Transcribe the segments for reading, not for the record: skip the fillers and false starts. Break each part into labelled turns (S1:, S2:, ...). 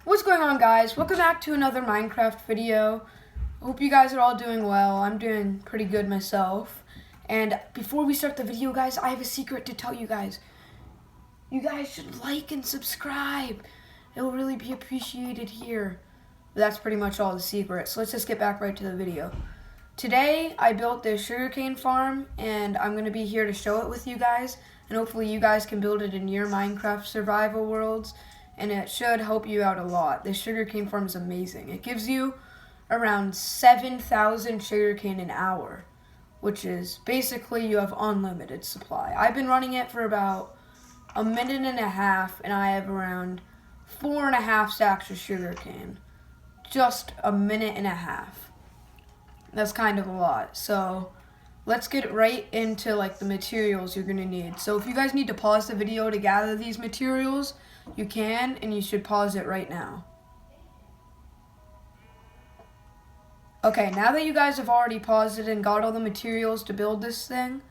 S1: What's going on, guys? Welcome back to another Minecraft video. I hope you guys are all doing well. I'm doing pretty good myself. And before we start the video, guys, I have a secret to tell you guys. You guys should like and subscribe. It will really be appreciated here. But that's pretty much all the secret. So let's just get back right to the video. Today, I built this sugarcane farm, and I'm going to be here to show it with you guys. And hopefully you guys can build it in your Minecraft survival worlds. And it should help you out a lot. This sugarcane farm is amazing. It gives you around 7,000 sugarcane an hour, which is basically you have unlimited supply. I've been running it for about a minute and a half, and I have around 4.5 stacks of sugarcane. Just a minute and a half. That's kind of a lot. So let's get right into the materials you're gonna need. So if you guys need to pause the video to gather these materials, you can, and you should pause it right now. Okay, now that you guys have already paused it and got all the materials to build this thing,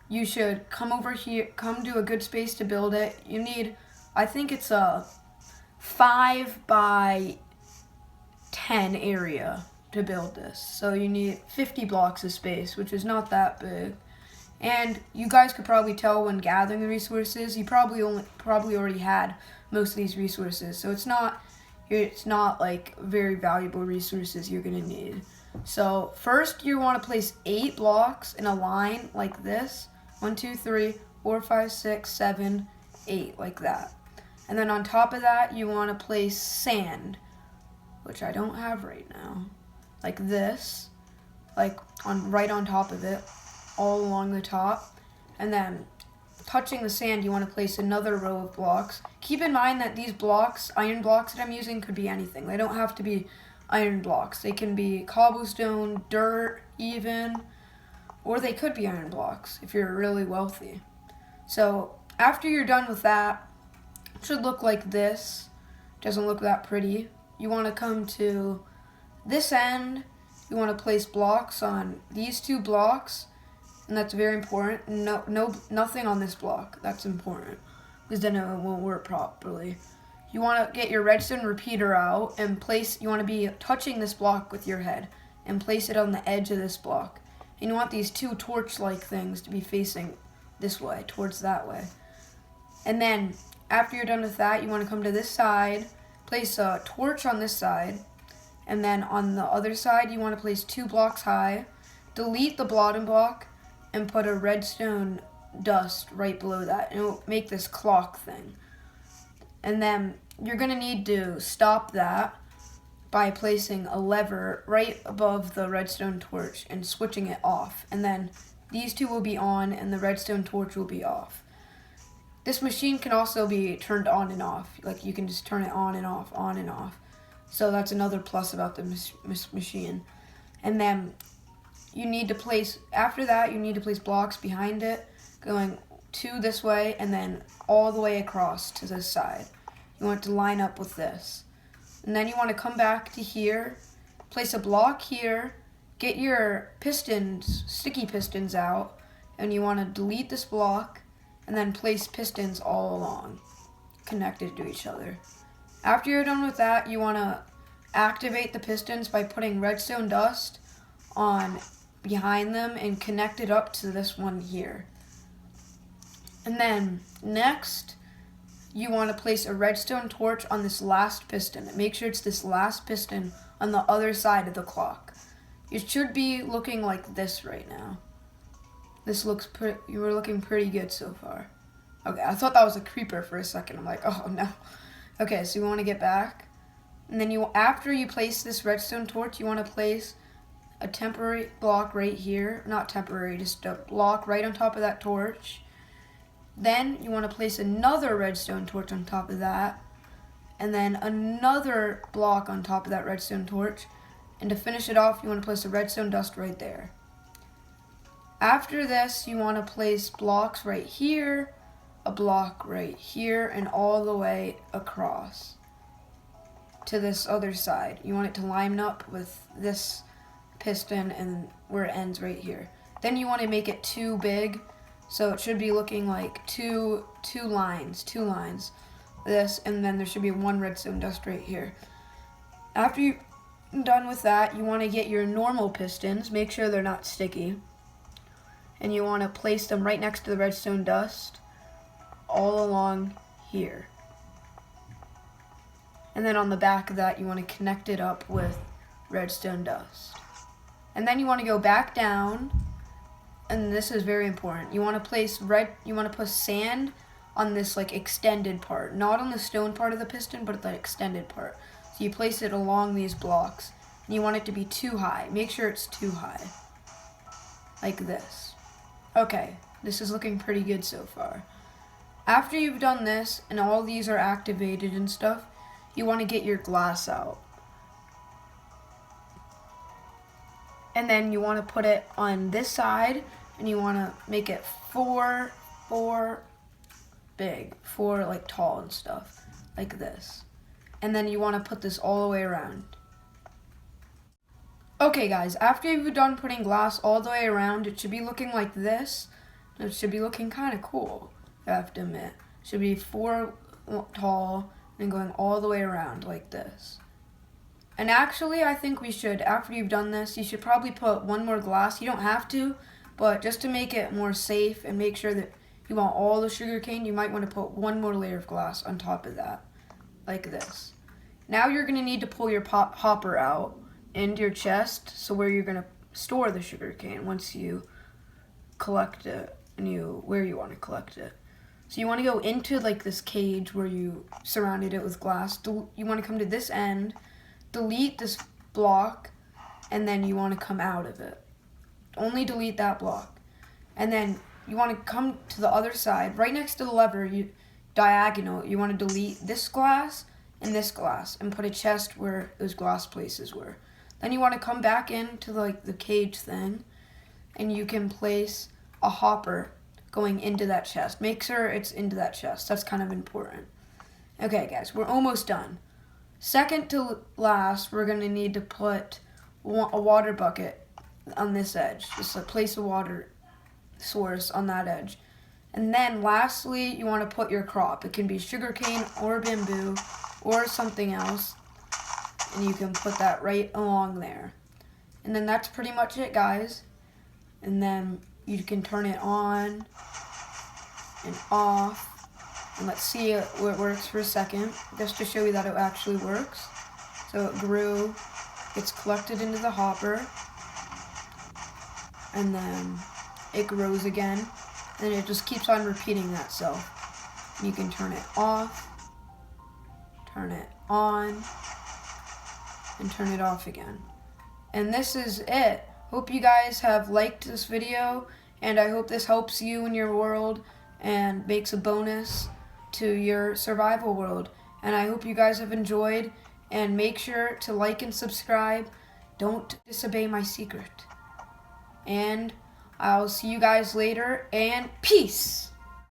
S1: you should come over here, come to a good space to build it. You need, I think it's a 5 by 10 area to build this. So you need 50 blocks of space, which is not that big. And you guys could probably tell when gathering the resources, you probably already had most of these resources. So it's not like very valuable resources you're gonna need. So first you want to place 8 blocks in a line like this. 1, 2, 3, 4, 5, 6, 7, 8, like that. And then on top of that, you want to place sand, which I don't have right now, like this, right on top of it, all along the top. And then touching the sand, you want to place another row of blocks. Keep in mind that these blocks, iron blocks that I'm using, could be anything. They don't have to be iron blocks. They can be cobblestone, dirt even, or they could be iron blocks if you're really wealthy. So after you're done with that, it should look like this. Doesn't look that pretty. You want to come to this end. You want to place blocks on these 2 blocks. And that's very important. Nothing on this block. That's important, because then it won't work properly. You want to get your Redstone Repeater out and place. You want to be touching this block with your head and place it on the edge of this block. And you want these 2 torch-like things to be facing this way, towards that way. And then after you're done with that, you want to come to this side, place a torch on this side, and then on the other side, you want to place 2 blocks high. Delete the bottom block and put a redstone dust right below that, and it'll make this clock thing. And then you're gonna need to stop that by placing a lever right above the redstone torch and switching it off. And then these 2 will be on and the redstone torch will be off. This machine can also be turned on and off. Like, you can just turn it on and off, on and off. So that's another plus about the machine. And then you need to place, after that, you need to place blocks behind it, going 2 this way, and then all the way across to this side. You want it to line up with this. And then you want to come back to here, place a block here, get your pistons, sticky pistons out, and you want to delete this block, and then place pistons all along, connected to each other. After you're done with that, you want to activate the pistons by putting redstone dust on behind them and connect it up to this one here. And then next, you want to place a redstone torch on this last piston. Make sure it's this last piston on the other side of the clock. It should be looking like this right now. This looks pretty, you were looking pretty good so far. Okay, I thought that was a creeper for a second. I'm like, oh no. Okay, so you want to get back. And then after you place this redstone torch, you want to place a temporary block right here. Not temporary, just a block right on top of that torch. Then you want to place another redstone torch on top of that. And then another block on top of that redstone torch. And to finish it off, you want to place a redstone dust right there. After this, you want to place blocks right here, a block right here, and all the way across to this other side. You want it to line up with this piston and where it ends right here. Then you want to make it too big, so it should be looking like two lines. this, and then there should be 1 redstone dust right here. After you're done with that, you want to get your normal pistons, make sure they're not sticky, and you want to place them right next to the redstone dust all along here. And then on the back of that, you want to connect it up with redstone dust. And then you want to go back down, and this is very important. You want to put sand on this like extended part, not on the stone part of the piston, but the extended part. So you place it along these blocks, and you want it to be too high. Make sure it's too high, like this. Okay, this is looking pretty good so far. After you've done this, and all these are activated and stuff, you want to get your glass out. And then you want to put it on this side, and you want to make it 4 big, 4 like tall and stuff, like this. And then you want to put this all the way around. Okay guys, after you've done putting glass all the way around, it should be looking like this. It should be looking kind of cool, I have to admit. It should be 4 tall and going all the way around like this. And actually, I think we should, after you've done this, you should probably put 1 more glass. You don't have to, but just to make it more safe and make sure that you want all the sugarcane, you might want to put 1 more layer of glass on top of that, like this. Now you're going to need to pull your hopper out into your chest, so where you're going to store the sugarcane once you collect it and where you want to collect it. So you want to go into like this cage where you surrounded it with glass. You want to come to this end, delete this block, and then you want to come out of it. Only delete that block. And then you want to come to the other side, right next to the lever, diagonal, you want to delete this glass and put a chest where those glass places were. Then you want to come back into like the cage thing, and you can place a hopper going into that chest. Make sure it's into that chest. That's kind of important. Okay guys, we're almost done. Second to last, we're going to need to put a water bucket on this edge. Just place a water source on that edge. And then lastly, you want to put your crop. It can be sugarcane or bamboo or something else. And you can put that right along there. And then that's pretty much it, guys. And then you can turn it on and off. And let's see where it works for a second, just to show you that it actually works. So it grew, it's collected into the hopper, and then it grows again, and it just keeps on repeating that. So you can turn it off, turn it on, and turn it off again. And this is it. Hope you guys have liked this video, and I hope this helps you in your world and makes a bonus to your survival world. And I hope you guys have enjoyed, and make sure to like and subscribe. Don't disobey my secret. And I'll see you guys later, and peace!